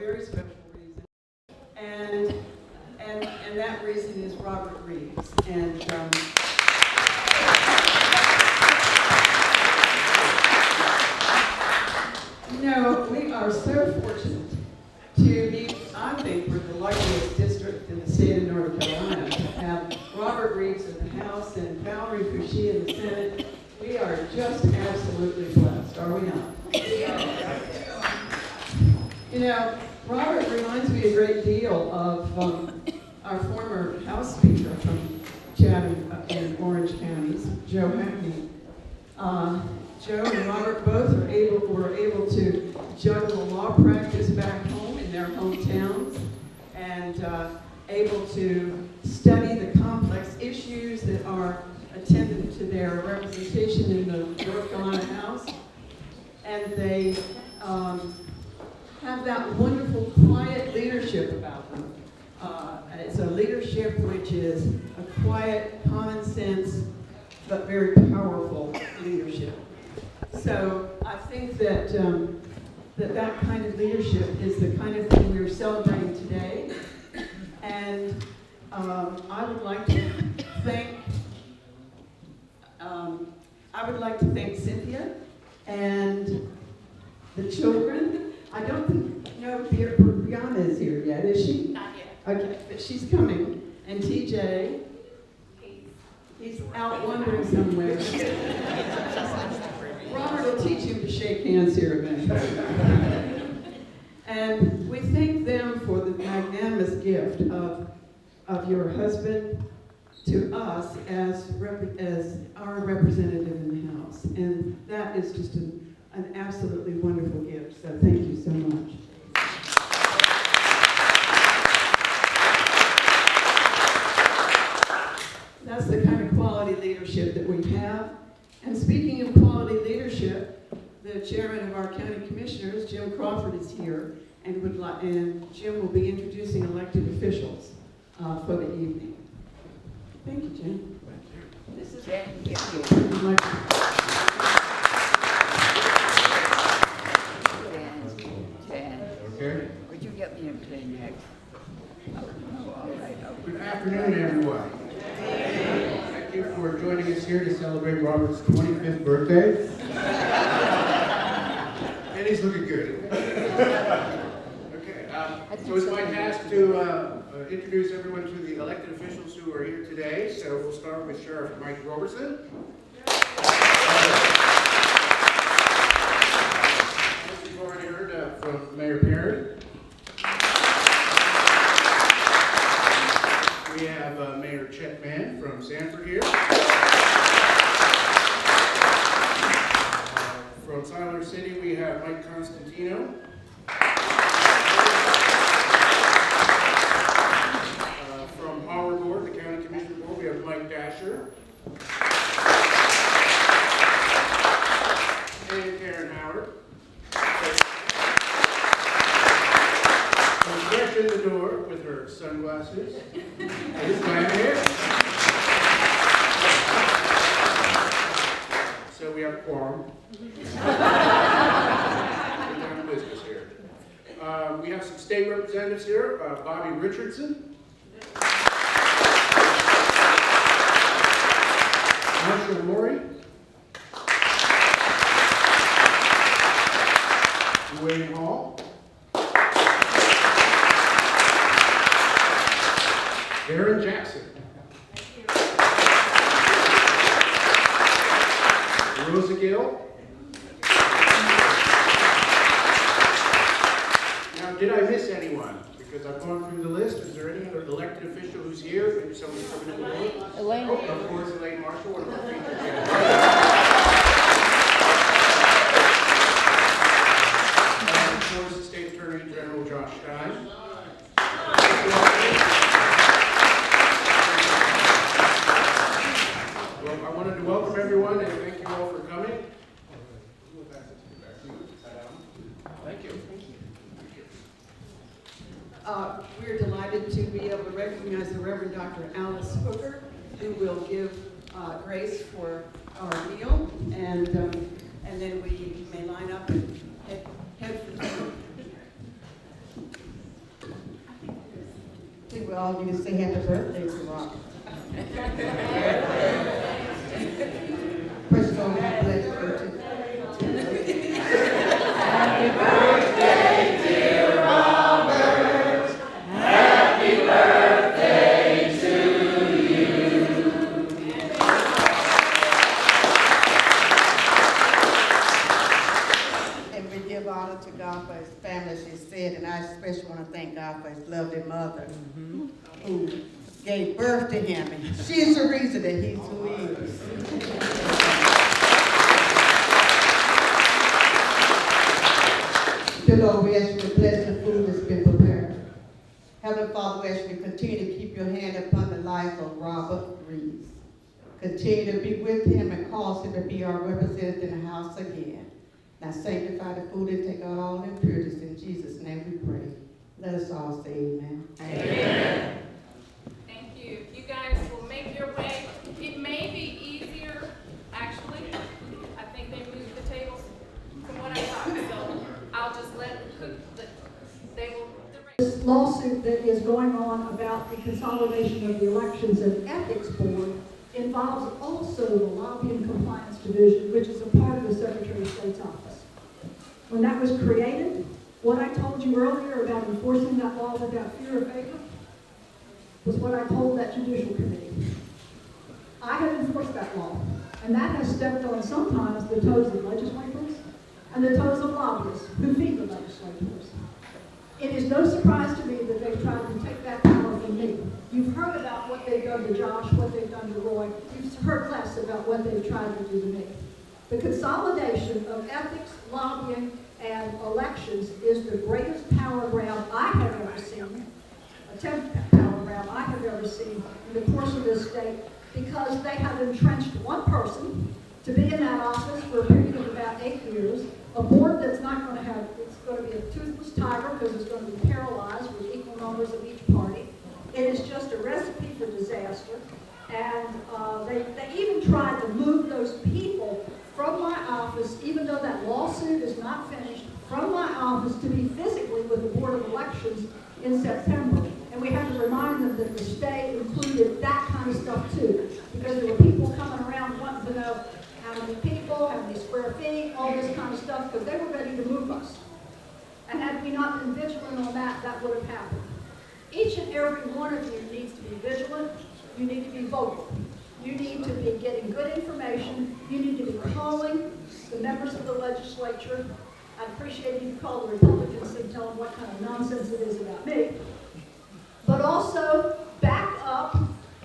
very special reason, and that reason is Robert Reives. And we are so fortunate to be, I think we're the luckiest district in the state of North Carolina to have Robert Reives in the House and Valerie Fouché in the Senate. We are just absolutely blessed, are we not? Robert reminds me a great deal of our former House Speaker from Chatham and Orange counties, Joe Hackney. Joe and Robert both were able to juggle law practice back home in their hometowns and able to study the complex issues that are attendant to their representation in the North Carolina House. And they have that wonderful quiet leadership about them. It's a leadership which is a quiet, common sense, but very powerful leadership. So I think that that kind of leadership is the kind of thing we're celebrating today. And I would like to thank Cynthia and the children. I don't know if Brianna is here yet, is she? Not yet. Okay, but she's coming. And TaJ, he's out wandering somewhere. Robert will teach him to shake hands here eventually. And we thank them for the magnanimous gift of your husband to us as our representative in the House. And that is just an absolutely wonderful gift. So thank you so much. That's the kind of quality leadership that we have. And speaking of quality leadership, the chairman of our county commissioners, Jim Crawford, is here, and Jim will be introducing elected officials for the evening. Thank you, Jim. This is Okay. Would you get me a play next? Oh, all right. Good afternoon, everyone. Thank you for joining us here to celebrate Robert's 25th birthday. And he's looking good. Okay, so it's my task to introduce everyone to the elected officials who are here today. So we'll start with Sheriff Mike Roberson. As you've already heard from Mayor Perry. We have Mayor Chet Mann from Sanford here. From Tyler City, we have Mike Constantino. From Power Board, the County Commission Board, we have Mike Dasher. And Karen Howard. She's fresh in the door with her sunglasses. This time here. So we have a quorum. We're down to business here. We have some state representatives here. Bobby Richardson. Marshall Maury. Wayne Hall. Aaron Jackson. Rosa Gill. Now, did I miss anyone? Because I've gone through the list. Is there any other elected official who's here? Maybe someone's coming in the door? Elaine. Oh, of course, Elaine Marshall, one of our featured candidates. And of course, State Attorney General Josh Stein. Well, I wanted to welcome everyone and thank you all for coming. Thank you. We're delighted to be able to recognize the Reverend Dr. Alice Hooker, who will give grace for our meal, and then we may line up and head for the all, you can say happy birthday to Robert. First of all, God bless you. Happy birthday, dear Robert. Happy birthday to you. And we give honor to God for his family, as she said, and I especially want to thank God for his lovely mother who gave birth to him. And she's the reason that he's who he is. Dear Lord, we ask you to bless the food that's been prepared. Heavenly Father, we ask you to continue to keep your hand upon the life of Robert Reives. Continue to be with him and cause him to be our representative in the house again. Now sanctify the food and take out all impurities. In Jesus' name we pray. Let us all say amen. Amen. Thank you. If you guys will make your way, it may be easier, actually. I think they moved the tables from what I thought, so I'll just let they will direct. This lawsuit that is going on about the consolidation of the Elections and Ethics Board involves also the Lobby and Compliance Division, which is a part of the Secretary of State's office. When that was created, what I told you earlier about enforcing that law without fear of favor was what I told that Judicial Committee. I have enforced that law, and that has stepped on sometimes the toes of legislators and the toes of lobbyists who feed the legislators. It is no surprise to me that they've tried to take that power from me. You've heard about what they've done to Josh, what they've done to Roy. You've heard less about what they've tried to do to me. The consolidation of ethics, lobbying, and elections is the greatest power grab I have ever seen, attempted power grab I have ever seen in the course of this state, because they have entrenched one person to be in that office for a period of about 8 years, a board that's not going to have, it's going to be a toothless tiger because it's going to be paralyzed with equal numbers of each party. It is just a recipe for disaster. And they even tried to move those people from my office, even though that lawsuit is not finished, from my office to be physically with the Board of Elections in September. And we had to remind them that the stay included that kind of stuff too, because there were people coming around wanting to know how many people, how many square feet, all this kind of stuff, because they were ready to move us. And had we not been vigilant on that, that would have happened. Each and every one of you needs to be vigilant. You need to be vocal. You need to be getting good information. You need to be calling the members of the legislature. I appreciate you call the Republicans and tell them what kind of nonsense it is about me. But also back up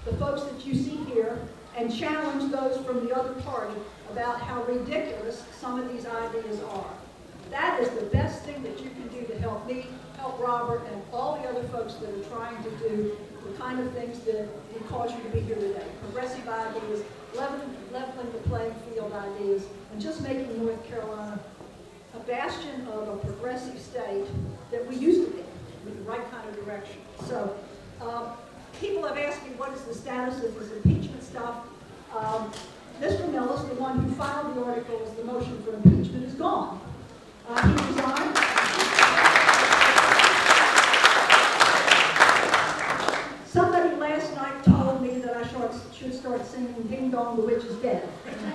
the folks that you see here and challenge those from the other party about how ridiculous some of these ideas are. That is the best thing that you can do to help me, help Robert, and all the other folks that are trying to do the kind of things that will cause you to be here today. Progressive ideas, leveling the playing field ideas, and just making North Carolina a bastion of a progressive state that we used to be, with the right kind of direction. So, people have asked me what is the status of this impeachment stuff. Mr. Millis, the one who filed the article as the motion for impeachment, is gone. He resigned. Somebody last night told me that I should start singing Ding Dong, the Witch is Dead. I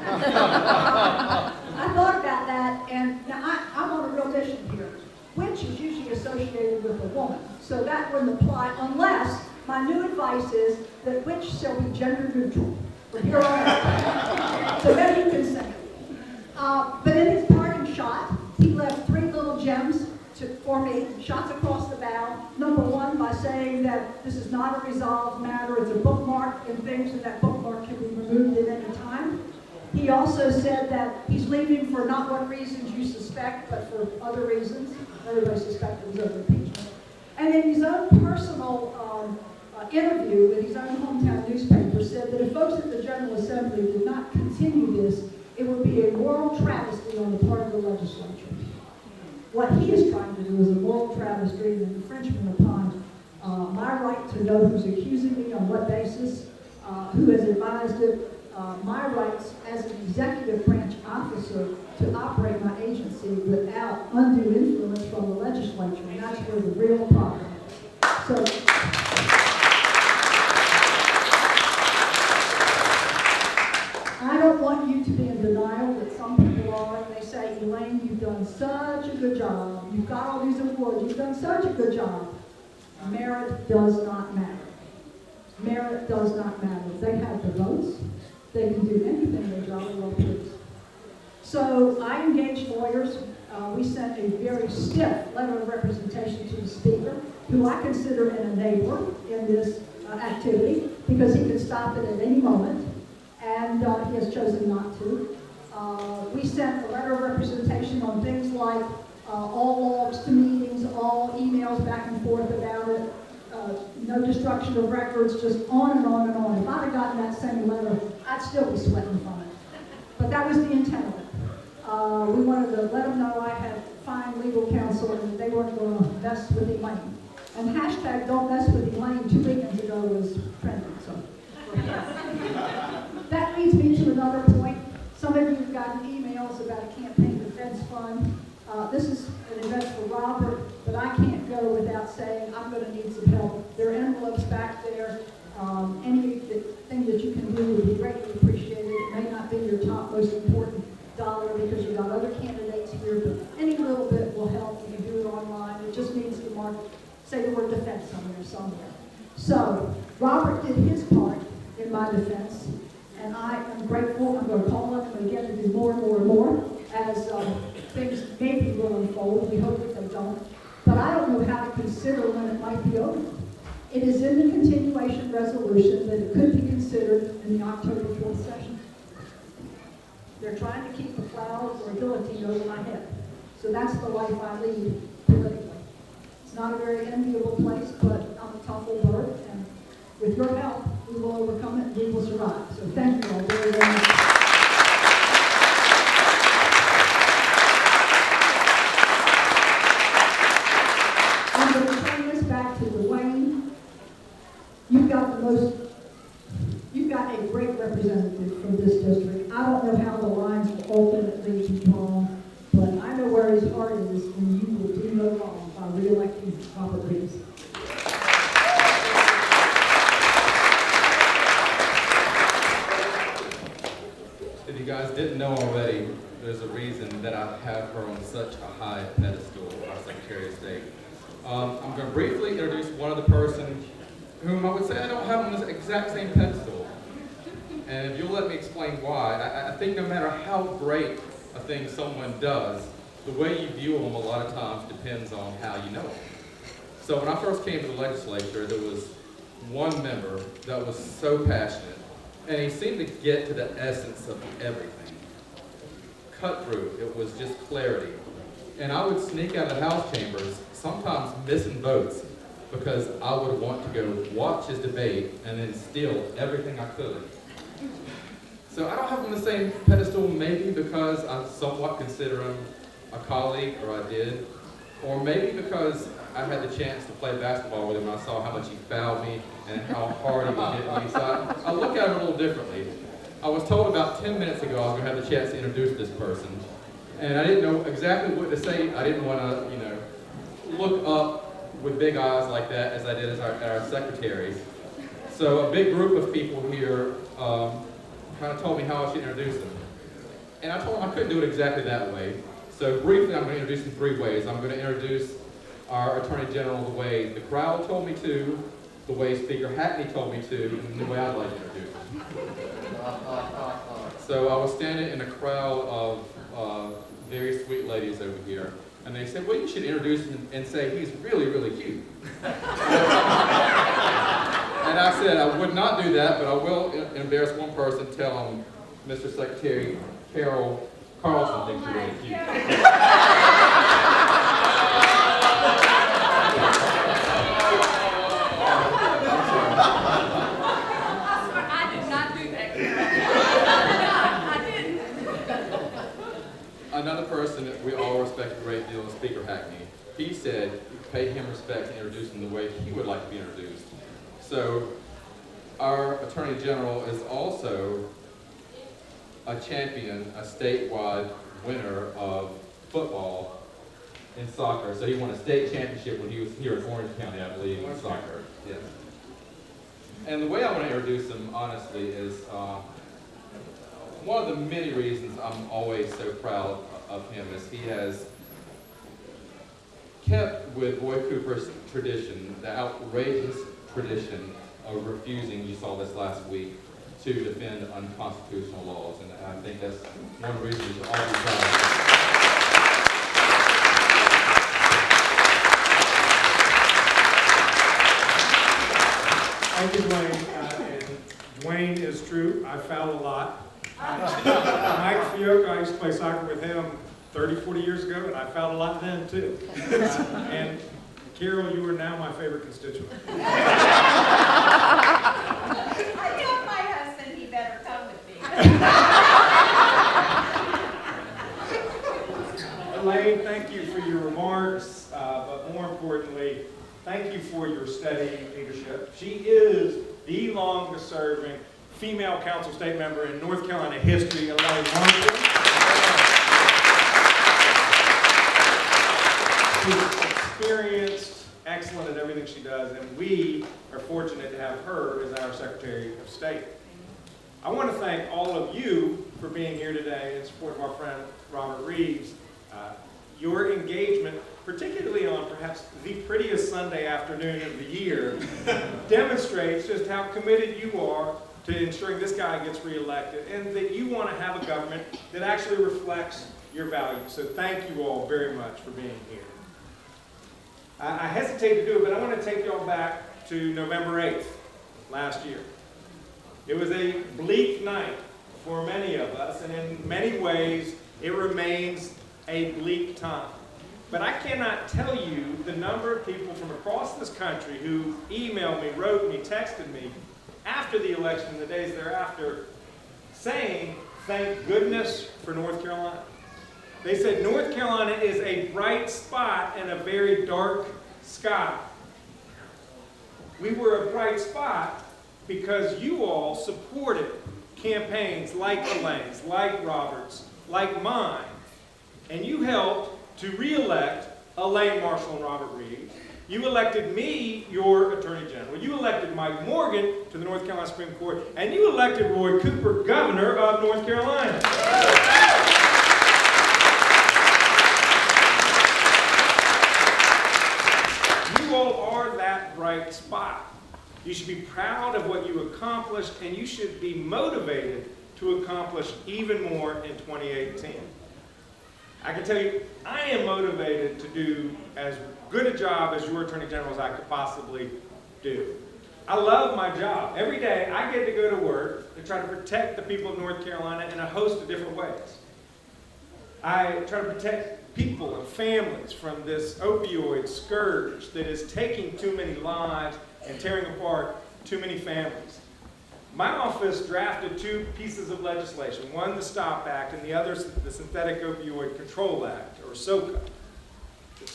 thought about that, and now I'm on a real mission here. Witch is usually associated with a woman, so that wouldn't apply unless my new advice is that witch shall be gender neutral from here on out. So maybe you can sing it. But in his parting shot, he left 3 little gems for me, shots across the bow. Number 1, by saying that this is not a resolved matter, it's a bookmark and things, and that bookmark can be removed at any time. He also said that he's leaving for not what reasons you suspect, but for other reasons. Everybody suspected of impeachment. And in his own personal interview with his own hometown newspaper, said that if folks at the General Assembly did not continue this, it would be a moral travesty on the part of the legislature. What he is trying to do is a moral travesty and an infringement upon my right to know who's accusing me, on what basis, who has advised it, my rights as an executive branch officer to operate my agency without undue influence from the legislature, and that's where the real problem is. So, HR and they say, Elaine, you've done such a good job. You've got all these awards. You've done such a good job. Merit does not matter. Merit does not matter. They have the votes. They can do anything they jolly well please. So I engaged lawyers. We sent a very stiff letter of representation to the speaker, who I consider an enabler in this activity, because he could stop it at any moment, and he has chosen not to. We sent a letter of representation on things like all logs to meetings, all emails back and forth about it, no destruction of records, just on and on and on. If I'd have gotten that same letter, I'd still be sweating from it. But that was the intent of it. We wanted to let them know I had fine legal counsel and they weren't going to mess with Elaine. And hashtag don't mess with Elaine 2 weekends ago was trending. So that leads me to another point. Some of you have gotten emails about a campaign defense fund. This is an event for Robert, but I can't go without saying I'm going to need some help. There are envelopes back there. Anything that you can do would be greatly appreciated. It may not be your top most important dollar because you've got other candidates here, but any little bit will help. You can do it online. It just needs to say the word defense somewhere. So Robert did his part in my defense, and I am grateful. I'm going to call on him again to do more and more and more as things maybe will unfold. We hope that they don't. But I don't know how to consider when it might be over. It is in the continuation resolution that it could be considered in the October 4th session. They're trying to keep the cloud or guillotine over my head. So that's the life I lead politically. It's not a very enviable place, but I'm a tough old bird, and with your help, we will overcome it and we will survive. So thank you all very, very much. I'm going to turn this back to Dwayne. You've got a great representative from this district. I don't know how the lines will ultimately be drawn, but I know where his heart is, and you will do no wrong by re-electing Robert Reives. If you guys didn't know already, there's a reason that I have her on such a high pedestal, our Secretary of State. I'm going to briefly introduce one other person whom I would say I don't have on this exact same pedestal. And if you'll let me explain why, I think no matter how great a thing someone does, the way you view them a lot of times depends on how you know them. So when I first came to the legislature, there was one member that was so passionate, and he seemed to get to the essence of everything. Cut through, it was just clarity. And I would sneak out of the House chambers, sometimes missing votes, because I would want to go watch his debate and then steal everything I could. So I don't have him on the same pedestal, maybe because I somewhat consider him a colleague, or I did, or maybe because I had the chance to play basketball with him and I saw how much he fouled me and how hard he would hit me. So I look at him a little differently. I was told about 10 minutes ago I was going to have the chance to introduce this person, and I didn't know exactly what to say. I didn't want to, look up with big eyes like that as I did as our secretary. So a big group of people here kind of told me how I should introduce them. And I told them I couldn't do it exactly that way. So briefly, I'm going to introduce them 3 ways. I'm going to introduce our Attorney General the way the crowd told me to, the way Speaker Hackney told me to, and the way I'd like to introduce him. So I was standing in a crowd of very sweet ladies over here, and they said, well, you should introduce him and say he's really, really cute. And I said I would not do that, but I will embarrass one person, tell him Mr. Secretary Carol Carlson thinks you're really cute. I did not do that, I didn't. Another person that we all respect a great deal is Speaker Hackney. He said pay him respect and introduce him the way he would like to be introduced. So our Attorney General is also a champion, a statewide winner of football in soccer. So he won a state championship when he was here in Orange County, I believe, in soccer. Yes. And the way I want to introduce him, honestly, is one of the many reasons I'm always so proud of him is he has kept with Roy Cooper's tradition, the outrageous tradition of refusing, you saw this last week, to defend unconstitutional laws. And I think that's one of the reasons we should all be proud of him. Thank you, Dwayne. And Dwayne is true. I foul a lot. Mike Fioca, I used to play soccer with him 30, 40 years ago, and I fouled a lot then, too. And Carol, you are now my favorite constituent. I told my husband he better come with me. Elaine, thank you for your remarks, but more importantly, thank you for your steady leadership. She is the longest serving female council state member in North Carolina history, Elaine Marshall. She's experienced, excellent at everything she does, and we are fortunate to have her as our Secretary of State. I want to thank all of you for being here today in support of our friend Robert Reives. Your engagement, particularly on perhaps the prettiest Sunday afternoon of the year, demonstrates just how committed you are to ensuring this guy gets reelected and that you want to have a government that actually reflects your values. So thank you all very much for being here. I hesitate to do it, but I want to take you all back to November 8th last year. It was a bleak night for many of us, and in many ways it remains a bleak time. But I cannot tell you the number of people from across this country who emailed me, wrote me, texted me after the election and the days thereafter saying, thank goodness for North Carolina. They said North Carolina is a bright spot in a very dark sky. We were a bright spot because you all supported campaigns like Elaine's, like Robert's, like mine, and you helped to re-elect Elaine Marshall and Robert Reives. You elected me your Attorney General. You elected Mike Morgan to the North Carolina Supreme Court, and you elected Roy Cooper governor of North Carolina. You all are that bright spot. You should be proud of what you accomplished, and you should be motivated to accomplish even more in 2018. I can tell you, I am motivated to do as good a job as your Attorney General as I could possibly do. I love my job. Every day I get to go to work to try to protect the people of North Carolina in a host of different ways. I try to protect people and families from this opioid scourge that is taking too many lives and tearing apart too many families. My office drafted two pieces of legislation, one the STOP Act and the other the Synthetic Opioid Control Act, or SOCA.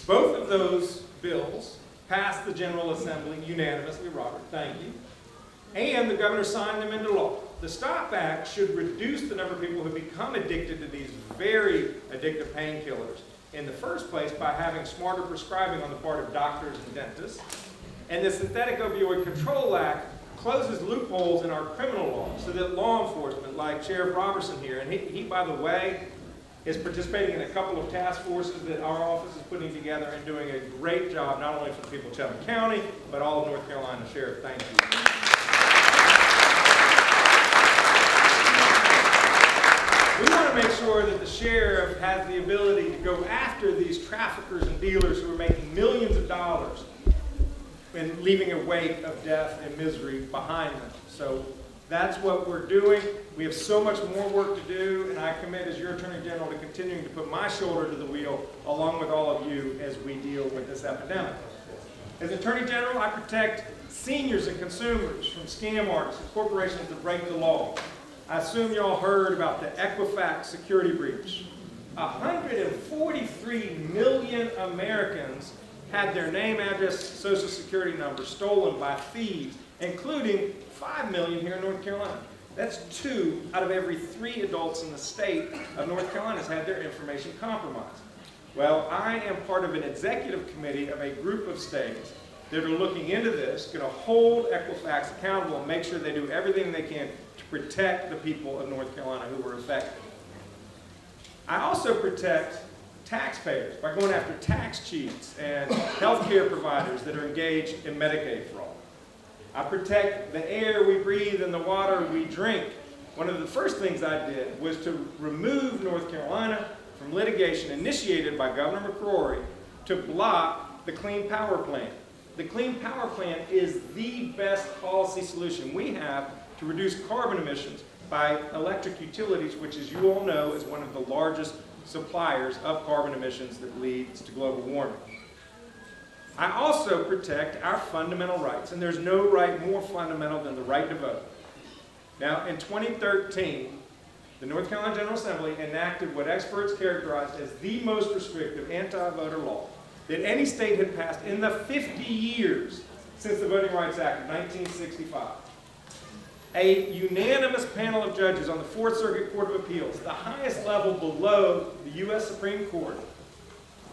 Both of those bills passed the General Assembly unanimously, Robert, thank you, and the governor signed them into law. The STOP Act should reduce the number of people who become addicted to these very addictive painkillers in the first place by having smarter prescribing on the part of doctors and dentists. And the Synthetic Opioid Control Act closes loopholes in our criminal law so that law enforcement, like Sheriff Robertson here, and he, by the way, is participating in a couple of task forces that our office is putting together and doing a great job, not only for the people of Chatham County, but all of North Carolina. Sheriff, thank you. We want to make sure that the sheriff has the ability to go after these traffickers and dealers who are making millions of dollars and leaving a wake of death and misery behind them. So that's what we're doing. We have so much more work to do, and I commit as your Attorney General to continuing to put my shoulder to the wheel along with all of you as we deal with this epidemic. As Attorney General, I protect seniors and consumers from scam artists and corporations that break the law. I assume you all heard about the Equifax security breach. 143 million Americans had their name, address, social security number stolen by thieves, including 5 million here in North Carolina. That's 2 out of every 3 adults in the state of North Carolina has had their information compromised. Well, I am part of an executive committee of a group of states that are looking into this, going to hold Equifax accountable and make sure they do everything they can to protect the people of North Carolina who were affected. I also protect taxpayers by going after tax cheats and healthcare providers that are engaged in Medicaid fraud. I protect the air we breathe and the water we drink. One of the first things I did was to remove North Carolina from litigation initiated by Governor McCrory to block the Clean Power Plan. The Clean Power Plan is the best policy solution we have to reduce carbon emissions by electric utilities, which, as you all know, is one of the largest suppliers of carbon emissions that leads to global warming. I also protect our fundamental rights, and there's no right more fundamental than the right to vote. Now, in 2013, the North Carolina General Assembly enacted what experts characterized as the most restrictive anti-voter law that any state had passed in the 50 years since the Voting Rights Act of 1965. A unanimous panel of judges on the Fourth Circuit Court of Appeals, the highest level below the U.S. Supreme Court,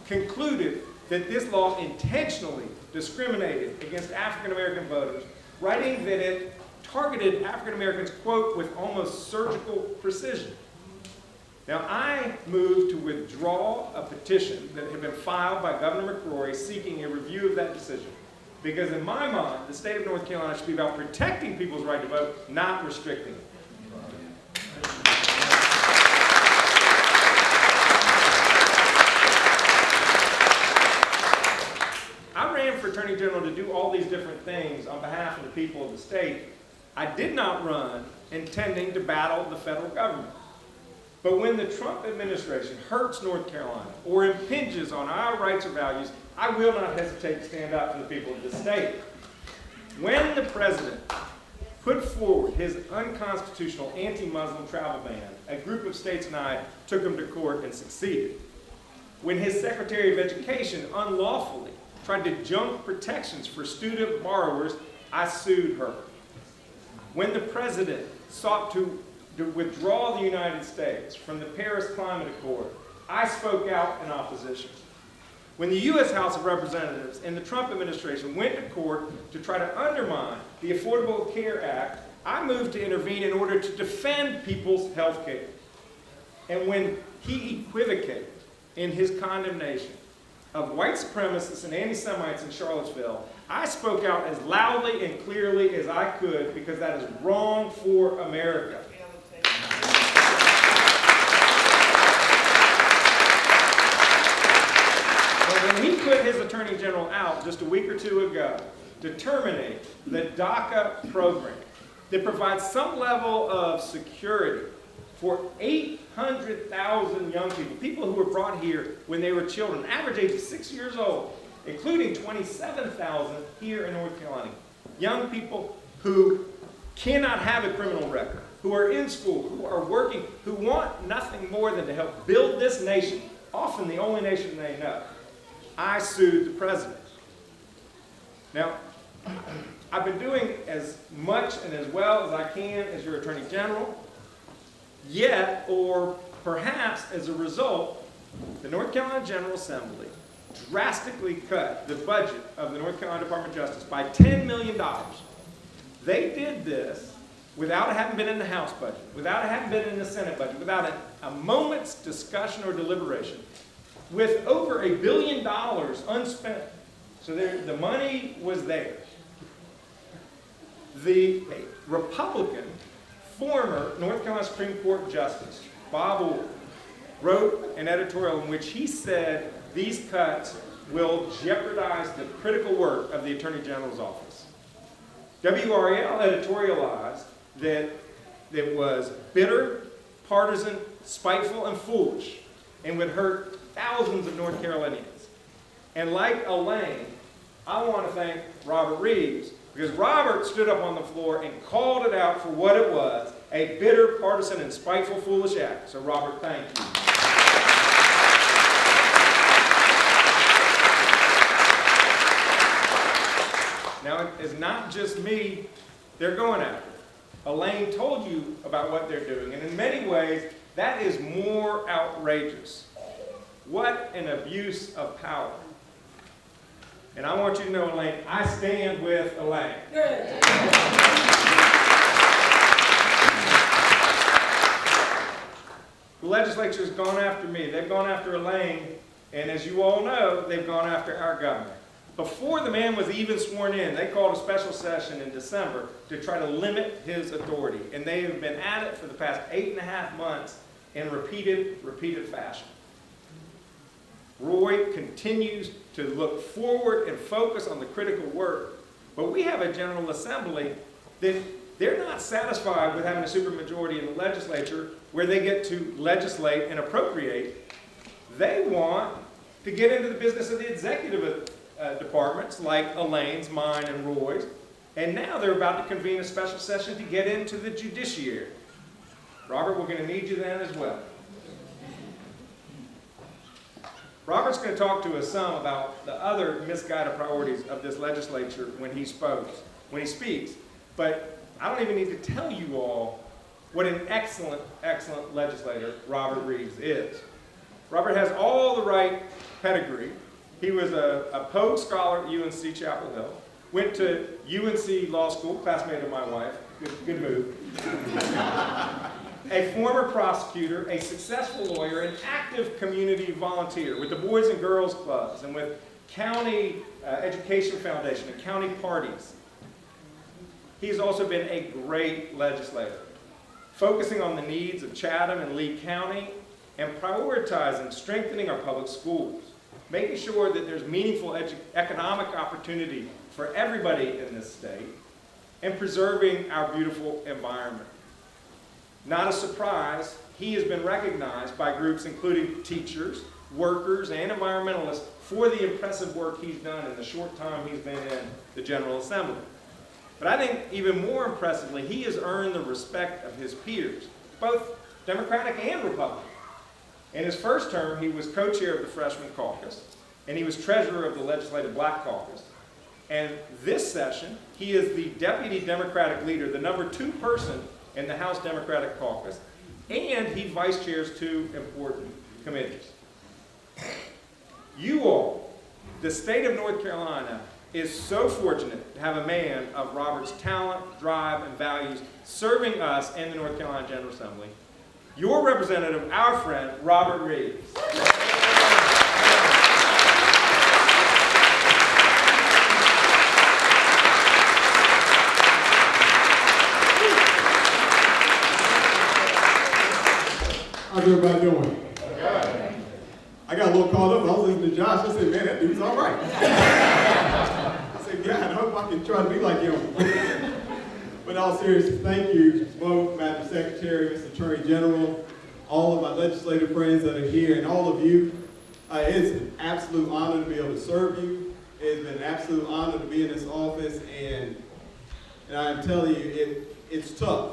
concluded that this law intentionally discriminated against African American voters, writing that it targeted African Americans, quote, with almost surgical precision. Now, I moved to withdraw a petition that had been filed by Governor McCrory seeking a review of that decision. Because in my mind, the state of North Carolina should be about protecting people's right to vote, not restricting it. I ran for Attorney General to do all these different things on behalf of the people of the state. I did not run intending to battle the federal government. But when the Trump administration hurts North Carolina or impinges on our rights or values, I will not hesitate to stand up for the people of the state. When the president put forward his unconstitutional anti-Muslim travel ban, a group of states and I took him to court and succeeded. When his Secretary of Education unlawfully tried to junk protections for student borrowers, I sued her. When the president sought to withdraw the United States from the Paris Climate Accord, I spoke out in opposition. When the U.S. House of Representatives and the Trump administration went to court to try to undermine the Affordable Care Act, I moved to intervene in order to defend people's health care. And when he equivocated in his condemnation of white supremacists and anti-Semites in Charlottesville, I spoke out as loudly and clearly as I could because that is wrong for America. When he put his Attorney General out just a week or two ago to terminate the DACA program that provides some level of security for 800,000 young people, people who were brought here when they were children, average age of 6 years old, including 27,000 here in North Carolina. Young people who cannot have a criminal record, who are in school, who are working, who want nothing more than to help build this nation, often the only nation they know. I sued the president. Now, I've been doing as much and as well as I can as your Attorney General, yet, or perhaps as a result, the North Carolina General Assembly drastically cut the budget of the North Carolina Department of Justice by $10 million. They did this without having been in the House budget, without having been in the Senate budget, without a moment's discussion or deliberation, with over $1 billion unspent. So the money was there. The Republican, former North Carolina Supreme Court Justice, Bob Orr, wrote an editorial in which he said these cuts will jeopardize the critical work of the Attorney General's office. WRAL editorialized that it was bitter, partisan, spiteful, and foolish, and would hurt thousands of North Carolinians. And like Elaine, I want to thank Robert Reives, because Robert stood up on the floor and called it out for what it was, a bitter, partisan, and spiteful, foolish act. So Robert, thank you. Now, it's not just me they're going after. Elaine told you about what they're doing, and in many ways, that is more outrageous. What an abuse of power. And I want you to know, Elaine, I stand with Elaine. Good. The legislature's gone after me. They've gone after Elaine. And as you all know, they've gone after our governor. Before the man was even sworn in, they called a special session in December to try to limit his authority. And they have been at it for the past 8.5 months in repeated fashion. Roy continues to look forward and focus on the critical work. But we have a General Assembly that they're not satisfied with having a supermajority in the legislature where they get to legislate and appropriate. They want to get into the business of the executive departments like Elaine's, mine, and Roy's. And now they're about to convene a special session to get into the judiciary. Robert, we're going to need you then as well. Robert's going to talk to us some about the other misguided priorities of this legislature when he speaks. But I don't even need to tell you all what an excellent, excellent legislator Robert Reives is. Robert has all the right pedigree. He was a Poe Scholar at UNC Chapel Hill, went to UNC Law School, classmate of my wife, good move. A former prosecutor, a successful lawyer, an active community volunteer with the Boys and Girls Clubs and with County Education Foundation and county parties. He's also been a great legislator, focusing on the needs of Chatham and Lee County and prioritizing strengthening our public schools, making sure that there's meaningful economic opportunity for everybody in this state, and preserving our beautiful environment. Not a surprise, he has been recognized by groups including teachers, workers, and environmentalists for the impressive work he's done in the short time he's been in the General Assembly. But I think even more impressively, he has earned the respect of his peers, both Democratic and Republican. In his first term, he was co-chair of the Freshman Caucus, and he was treasurer of the Legislative Black Caucus. And this session, he is the deputy Democratic leader, the number 2 person in the House Democratic Caucus, and he vice chairs 2 important committees. You all, the state of North Carolina, is so fortunate to have a man of Robert's talent, drive, and values serving us in the North Carolina General Assembly. Your representative, our friend, Robert Reives. How's everybody doing? I got a little caught up. I was listening to Josh. I said, man, that dude's all right. I said, God, I hope I can try to be like him. But in all seriousness, thank you, Mo, Madam Secretary, Mr. Attorney General, all of my legislative friends that are here, and all of you. It's an absolute honor to be able to serve you. It's been an absolute honor to be in this office, and I'm telling you, it's tough.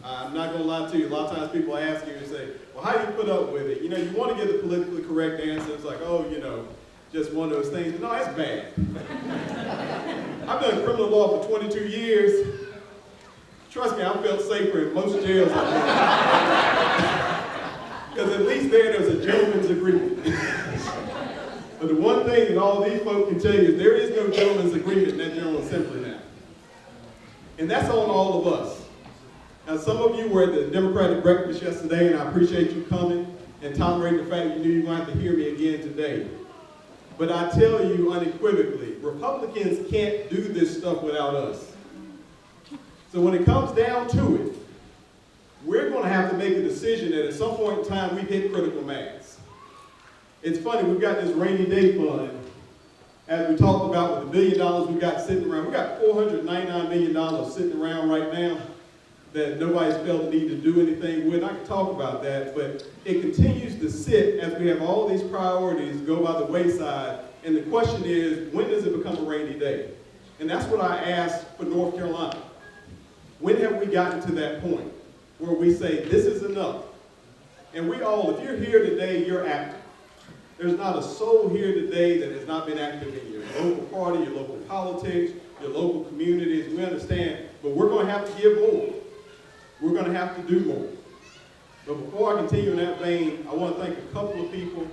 I'm not going to lie to you. A lot of times people ask you and say, well, how do you put up with it? You know, you want to get the politically correct answer. It's like, oh, you know, just one of those things. But no, that's bad. I've done criminal law for 22 years. Trust me, I felt safer in most jails I've been. Because at least there's a gentleman's agreement. But the one thing that all these folks can tell you is there is no gentleman's agreement in that General Assembly now. And that's on all of us. Now, some of you were at the Democratic breakfast yesterday, and I appreciate you coming and tolerating the fact that you knew you were going to have to hear me again today. But I tell you unequivocally, Republicans can't do this stuff without us. So when it comes down to it, we're going to have to make a decision that at some point in time we've hit critical mass. It's funny, we've got this rainy day fund, as we talked about with the $1 billion we've got sitting around. We've got $499 million sitting around right now that nobody's felt the need to do anything with. I can talk about that, but it continues to sit as we have all these priorities go by the wayside, and the question is, when does it become a rainy day? And that's what I asked for North Carolina. When have we gotten to that point where we say, this is enough? And we all, if you're here today, you're active. There's not a soul here today that has not been active in your local party, your local politics, your local communities. We understand, but we're going to have to give more. We're going to have to do more. But before I continue in that vein, I want to thank a couple of people.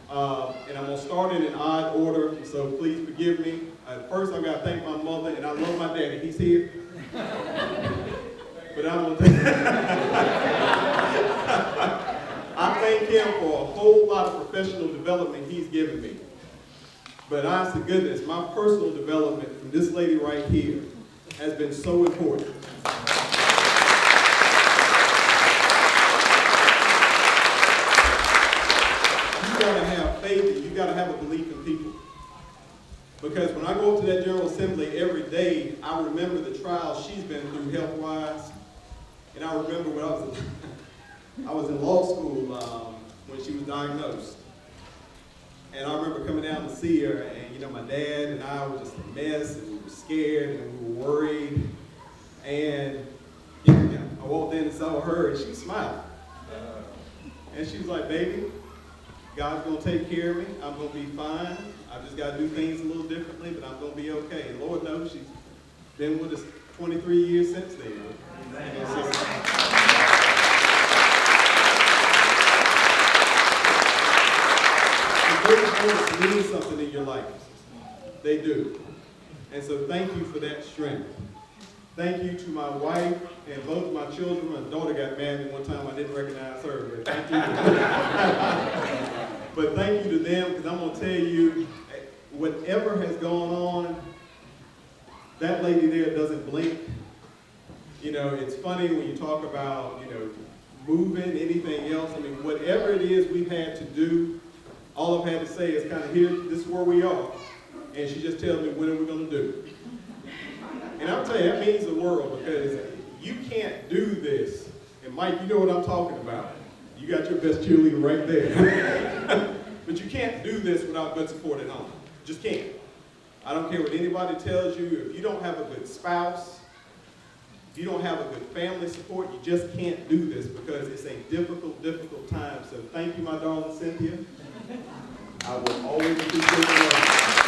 And I'm going to start in an odd order, so please forgive me. First, I've got to thank my mother, and I love my daddy. He's here. But I'm going to thank thank him for a whole lot of professional development he's given me. But honest to goodness, my personal development from this lady right here has been so important. You gotta have faith and you gotta have a belief in people. Because when I go up to that General Assembly every day, I remember the trials she's been through health-wise. And I remember when I was in law school when she was diagnosed. And I remember coming down to see her, and you know, my dad and I were just a mess, and we were scared, and we were worried. And I walked in and saw her, and she smiled. And she was like, baby, God's gonna take care of me. I'm gonna be fine. I just gotta do things a little differently, but I'm gonna be okay. And Lord knows she's been with us 23 years since then. Those mean something in your life. They do. And so thank you for that strength. Thank you to my wife and both my children. My daughter got mad at me one time. I didn't recognize her, but thank you. But thank you to them, because I'm going to tell you, whatever has gone on, that lady there doesn't blink. You know, it's funny when you talk about, you know, moving, anything else. I mean, whatever it is we've had to do, all I've had to say is kind of, here, this is where we are. And she just tells me, when are we going to do? And I'll tell you, that means the world, because you can't do this. And Mike, you know what I'm talking about. You got your best cheerleader right there. But you can't do this without good support at home. Just can't. I don't care what anybody tells you. If you don't have a good spouse, if you don't have a good family support, you just can't do this, because it's a difficult, difficult time. So thank you, my darling Cynthia. I will always appreciate your love.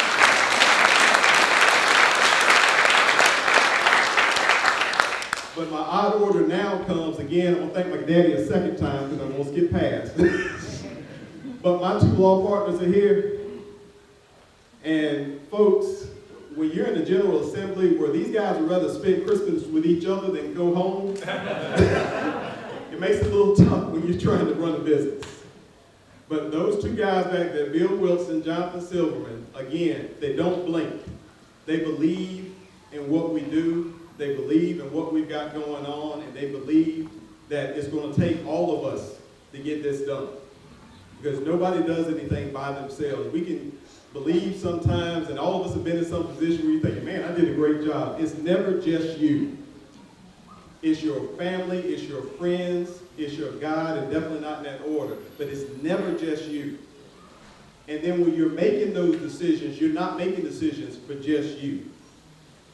But my odd order now comes again. I'm gonna thank my daddy a second time, because I'm gonna skip past. But my two law partners are here. And folks, when you're in the General Assembly where these guys would rather spend Christmas with each other than go home, it makes it a little tough when you're trying to run a business. But those two guys back there, Bill Wilson, Jonathan Silverman, again, they don't blink. They believe in what we do. They believe in what we've got going on, and they believe that it's going to take all of us to get this done. Because nobody does anything by themselves. We can believe sometimes, and all of us have been in some position where you're thinking, man, I did a great job. It's never just you. It's your family, it's your friends, it's your God, and definitely not in that order. But it's never just you. And then when you're making those decisions, you're not making decisions for just you.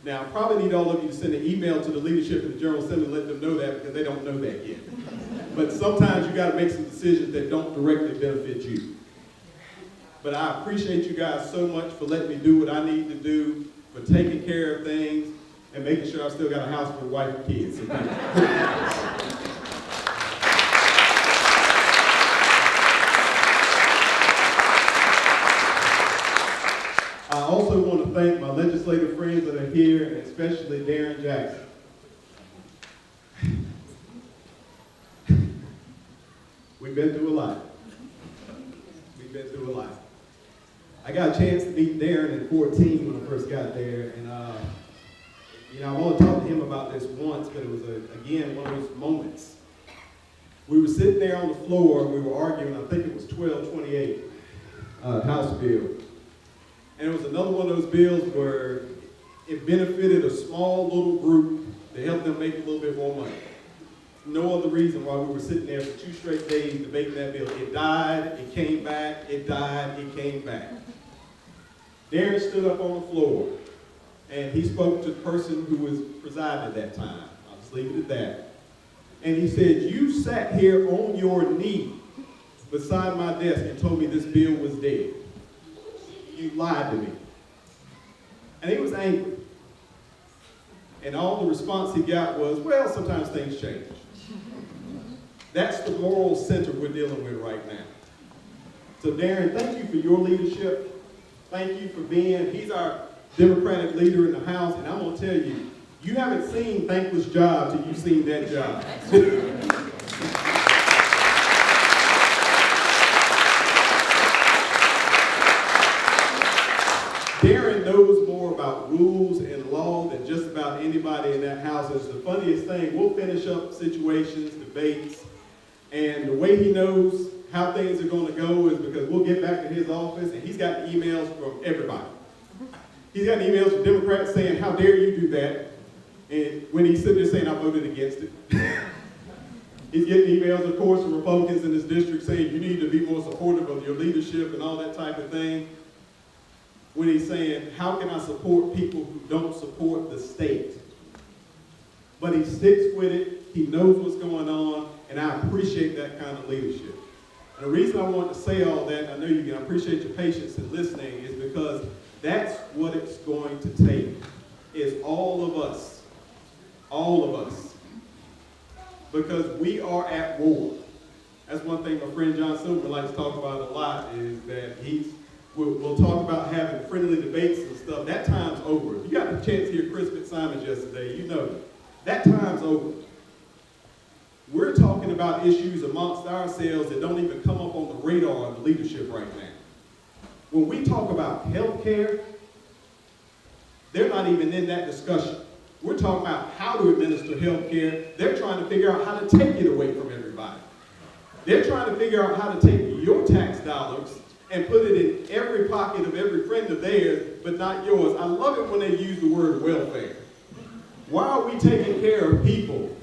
Now, I probably need all of you to send an email to the leadership of the General Assembly and let them know that, because they don't know that yet. But sometimes you got to make some decisions that don't directly benefit you. But I appreciate you guys so much for letting me do what I need to do, for taking care of things, and making sure I still got a house for a wife and kids. So thank you. I also want to thank my legislative friends that are here, and especially Darren Jackson. We've been through a lot. We've been through a lot. I got a chance to meet Darren in 14 when I first got there, and you know, I want to talk to him about this once, but it was, again, one of those moments. We were sitting there on the floor, and we were arguing, I think it was 1228, House bill. And it was another one of those bills where it benefited a small little group to help them make a little bit more money. No other reason why we were sitting there for 2 straight days debating that bill. It died, it came back, it died, it came back. Darren stood up on the floor, and he spoke to the person who was presiding at that time. I'll just leave it at that. And he said, you sat here on your knee beside my desk and told me this bill was dead. You lied to me. And he was angry. And all the response he got was, well, sometimes things change. That's the moral center we're dealing with right now. So Darren, thank you for your leadership. Thank you for he's our Democratic leader in the House, and I'm gonna tell you, you haven't seen thankless job till you've seen that job. knows more about rules and law than just about anybody in that house. It's the funniest thing. We'll finish up situations, debates, and the way he knows how things are going to go is because we'll get back to his office and he's got emails from everybody. He's got emails from Democrats saying, how dare you do that? And when he's sitting there saying, I voted against it. He's getting emails, of course, from Republicans in his district saying, you need to be more supportive of your leadership and all that type of thing. When he's saying, how can I support people who don't support the state? But he sticks with it, he knows what's going on, and I appreciate that kind of leadership. And the reason I want to say all that, I know you can appreciate your patience in listening, is because that's what it's going to take, is all of us, because we are at war. That's one thing my friend John Silver likes to talk about a lot, is that we'll talk about having friendly debates and stuff. That time's over. If you got the chance to hear Chris Fitzsimons yesterday, you know that time's over. We're talking about issues amongst ourselves that don't even come up on the radar of the leadership right now. When we talk about health care, they're not even in that discussion. We're talking about how to administer health care. They're trying to figure out how to take it away from everybody. They're trying to figure out how to take your tax dollars and put it in every pocket of every friend of theirs, but not yours. I love it when they use the word welfare. Why are we taking care of people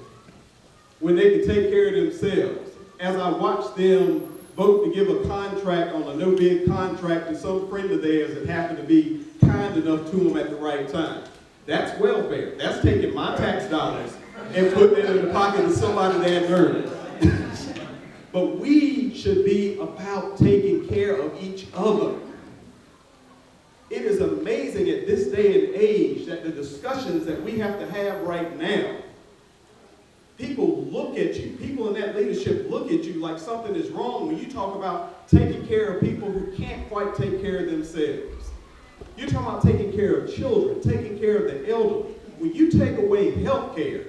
when they can take care of themselves? As I watch them vote to give a contract on a no-bid contract to some friend of theirs that happened to be kind enough to them at the right time. That's welfare. That's taking my tax dollars and putting it in the pocket of somebody that earned it. But we should be about taking care of each other. It is amazing at this day and age that the discussions that we have to have right now, people look at you, people in that leadership look at you like something is wrong when you talk about taking care of people who can't quite take care of themselves. You're talking about taking care of children, taking care of the elderly. When you take away health care,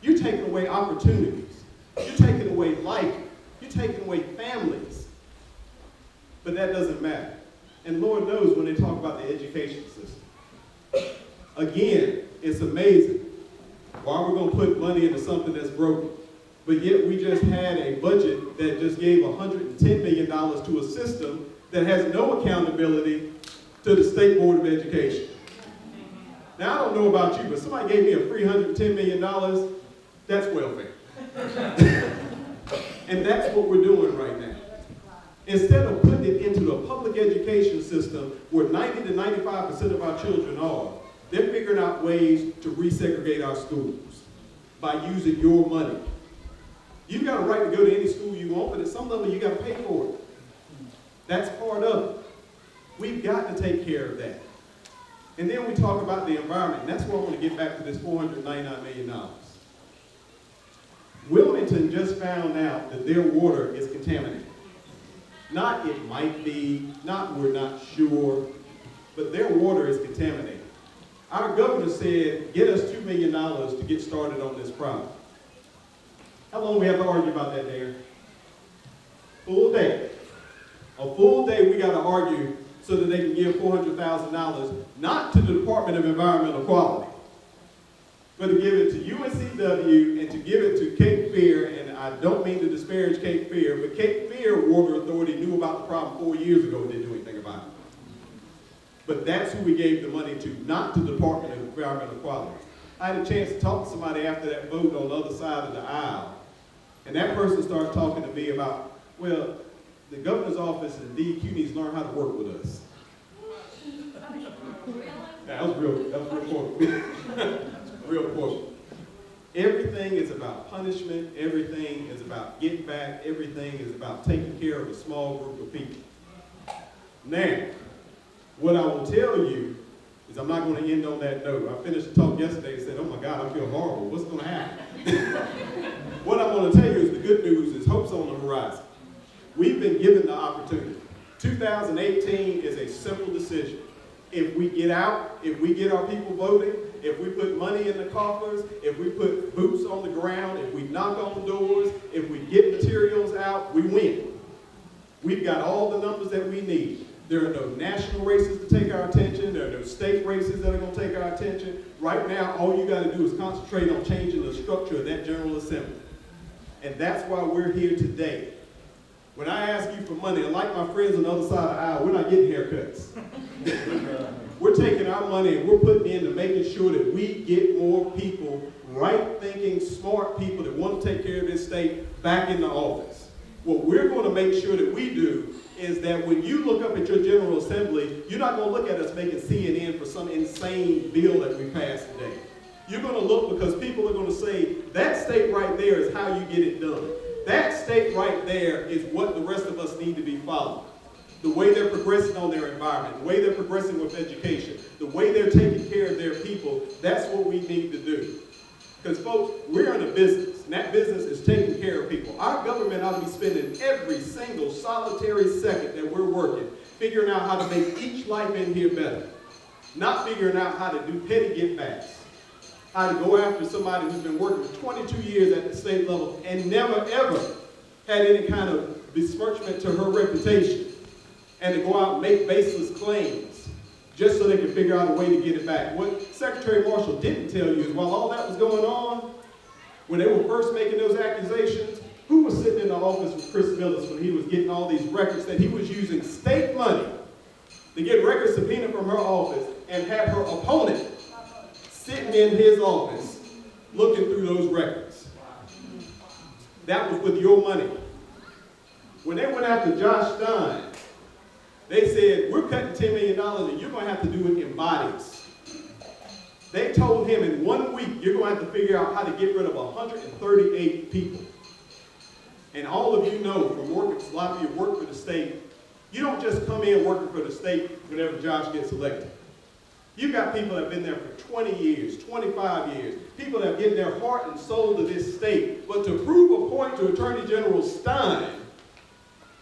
you're taking away opportunities. You're taking away life. You're taking away families. But that doesn't matter. And Lord knows when they talk about the education system. Again, it's amazing. Why we're going to put money into something that's broken. But yet we just had a budget that just gave $110 million to a system that has no accountability to the State Board of Education. Now, I don't know about you, but somebody gave me a free $110 million, that's welfare. And that's what we're doing right now. Instead of putting it into the public education system where 90 to 95% of our children are, they're figuring out ways to resegregate our schools by using your money. You've got a right to go to any school you want, but at some level you got to pay for it. That's part of it. We've got to take care of that. And then we talk about the environment, and that's where I want to get back to this $499 million. Wilmington just found out that their water is contaminated. Not it might be, not we're not sure, but their water is contaminated. Our governor said, get us $2 million to get started on this problem. How long do we have to argue about that, Darren? Full day. A full day we got to argue so that they can give $400,000, not to the Department of Environmental Quality, but to give it to UNCW and to give it to Cape Fear. And I don't mean to disparage Cape Fear, but Cape Fear Water Authority knew about the problem 4 years ago and didn't do anything about it. But that's who we gave the money to, not to the Department of Environmental Quality. I had a chance to talk to somebody after that vote on the other side of the aisle, and that person started talking to me about, well, the governor's office and DEQ needs to learn how to work with us. That was real important. Real important. Everything is about punishment. Everything is about getting back. Everything is about taking care of a small group of people. Now, what I will tell you is I'm not going to end on that note. I finished the talk yesterday and said, oh my God, I feel horrible. What's going to happen? What I'm going to tell you is the good news is hope's on the horizon. We've been given the opportunity. 2018 is a simple decision. If we get out, if we get our people voting, if we put money in the coffers, if we put boots on the ground, if we knock on doors, if we get materials out, we win. We've got all the numbers that we need. There are no national races to take our attention. There are no state races that are going to take our attention. Right now, all you got to do is concentrate on changing the structure of that General Assembly. And that's why we're here today. When I ask you for money, unlike my friends on the other side of the aisle, we're not getting haircuts. We're taking our money and we're putting into making sure that we get more people, right-thinking, smart people that want to take care of this state back in the office. What we're going to make sure that we do is that when you look up at your General Assembly, you're not going to look at us making CNN for some insane bill that we passed today. You're going to look because people are going to say, that state right there is how you get it done. That state right there is what the rest of us need to be following. The way they're progressing on their environment, the way they're progressing with education, the way they're taking care of their people, that's what we need to do. Because folks, we're in a business, and that business is taking care of people. Our government ought to be spending every single solitary second that we're working, figuring out how to make each life in here better. Not figuring out how to do petty get-backs. How to go after somebody who's been working for 22 years at the state level and never, ever had any kind of besmirchment to her reputation, and to go out and make baseless claims just so they can figure out a way to get it back. What Secretary Marshall didn't tell you is while all that was going on, when they were first making those accusations, who was sitting in the office with Chris Millis when he was getting all these records that he was using state money to get records subpoenaed from her office and had her opponent sitting in his office looking through those records. That was with your money. When they went after Josh Stein, they said, we're cutting $10 million and you're going to have to do it in bodies. They told him in 1 week, you're going to have to figure out how to get rid of 138 people. And all of you know from working, a lot of you work for the state, you don't just come in working for the state whenever Josh gets elected. You've got people that have been there for 20 years, 25 years, people that have given their heart and soul to this state. But to prove a point to Attorney General Stein,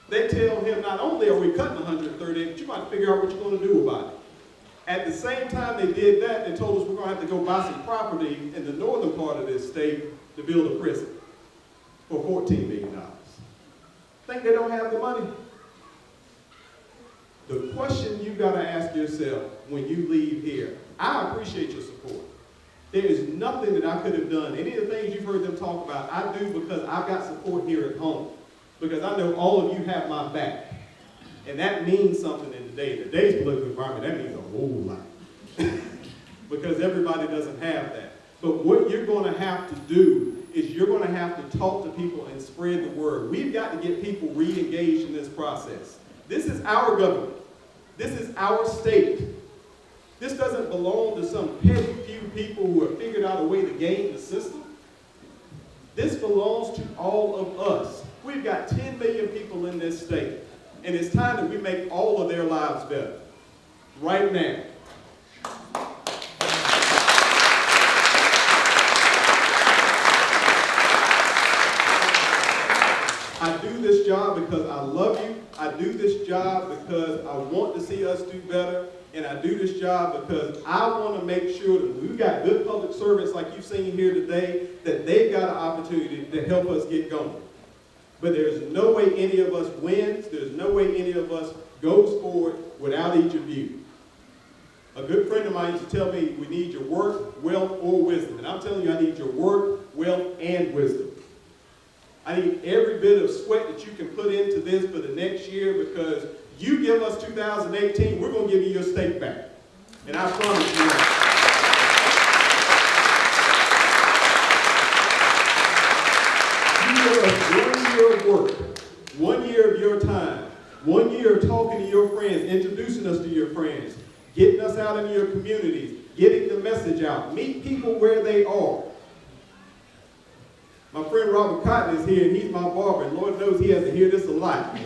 they tell him not only are we cutting 138, but you might figure out what you're going to do about it. At the same time they did that, they told us we're going to have to go buy some property in the northern part of this state to build a prison for $14 million. Think they don't have the money? The question you got to ask yourself when you leave here, I appreciate your support. There is nothing that I could have done. Any of the things you've heard them talk about, I do because I've got support here at home. Because I know all of you have my back. And that means something in today's political environment. That means a whole lot. Because everybody doesn't have that. But what you're going to have to do is you're going to have to talk to people and spread the word. We've got to get people re-engaged in this process. This is our government. This is our state. This doesn't belong to some petty few people who have figured out a way to game the system. This belongs to all of us. We've got 10 million people in this state, and it's time that we make all of their lives better. Right now. I do this job because I love you. I do this job because I want to see us do better. And I do this job because I want to make sure that we've got good public servants like you've seen here today, that they've got an opportunity to help us get going. But there's no way any of us wins. There's no way any of us goes forward without each of you. A good friend of mine used to tell me we need your work, wealth, or wisdom. And I'm telling you, I need your work, wealth, and wisdom. I need every bit of sweat that you can put into this for the next year, because you give us 2018, we're going to give you your state back. And I promise you that. You give us 1 year of work, 1 year of your time, 1 year of talking to your friends, introducing us to your friends, getting us out into your communities, getting the message out. Meet people where they are. My friend Robert Cotton is here, and he's my barber, and Lord knows he has to hear this a lot.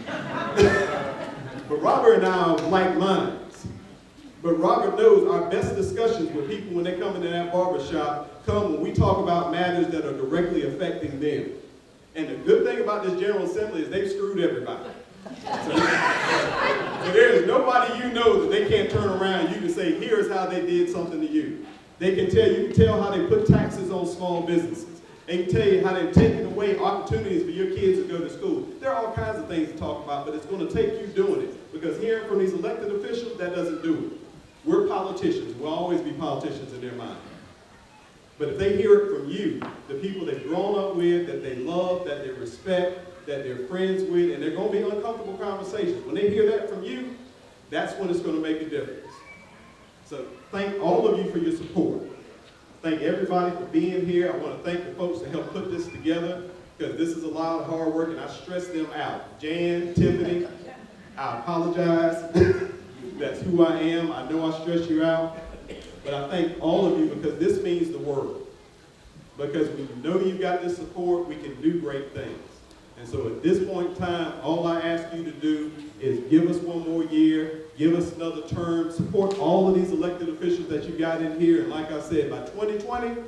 But Robert and I are like minds. But Robert knows our best discussions with people when they come into that barber shop come when we talk about matters that are directly affecting them. And the good thing about this General Assembly is they've screwed everybody. So there is nobody you know that they can't turn around and you can say, here's how they did something to you. They can tell, you can tell how they put taxes on small businesses. They can tell you how they're taking away opportunities for your kids to go to school. There are all kinds of things to talk about, but it's going to take you doing it. Because hearing from these elected officials, that doesn't do it. We're politicians. We'll always be politicians in their mind. But if they hear it from you, the people they've grown up with, that they love, that they respect, that they're friends with, and they're going to be uncomfortable conversations. When they hear that from you, that's when it's going to make a difference. So thank all of you for your support. Thank everybody for being here. I want to thank the folks that helped put this together, because this is a lot of hard work, and I stress them out. Jan, Tiffany, I apologize. That's who I am. I know I stress you out. But I thank all of you, because this means the world. Because when you know you've got this support, we can do great things. And so at this point in time, all I ask you to do is give us one more year, give us another term, support all of these elected officials that you got in here. And like I said, by 2020,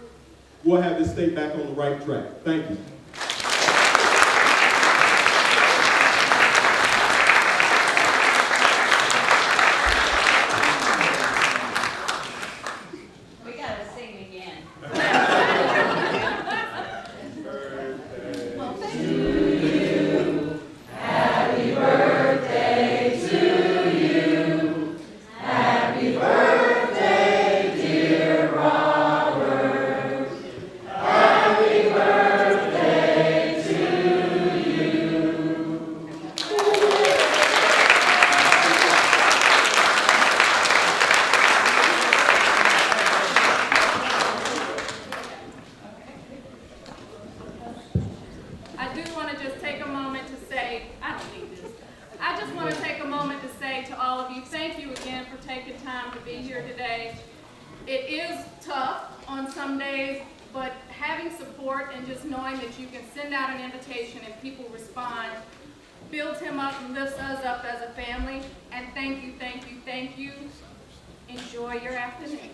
we'll have this state back on the right track. Thank you. We gotta sing again. Well, thank you. Happy birthday to you. Happy birthday, dear Robert. Happy birthday to you. I do want to just take a moment to say, I don't need this. I just want to take a moment to say to all of you, thank you again for taking time to be here today. It is tough on some days, but having support and just knowing that you can send out an invitation and people respond builds him up and lifts us up as a family. And thank you, thank you, thank you. Enjoy your afternoon.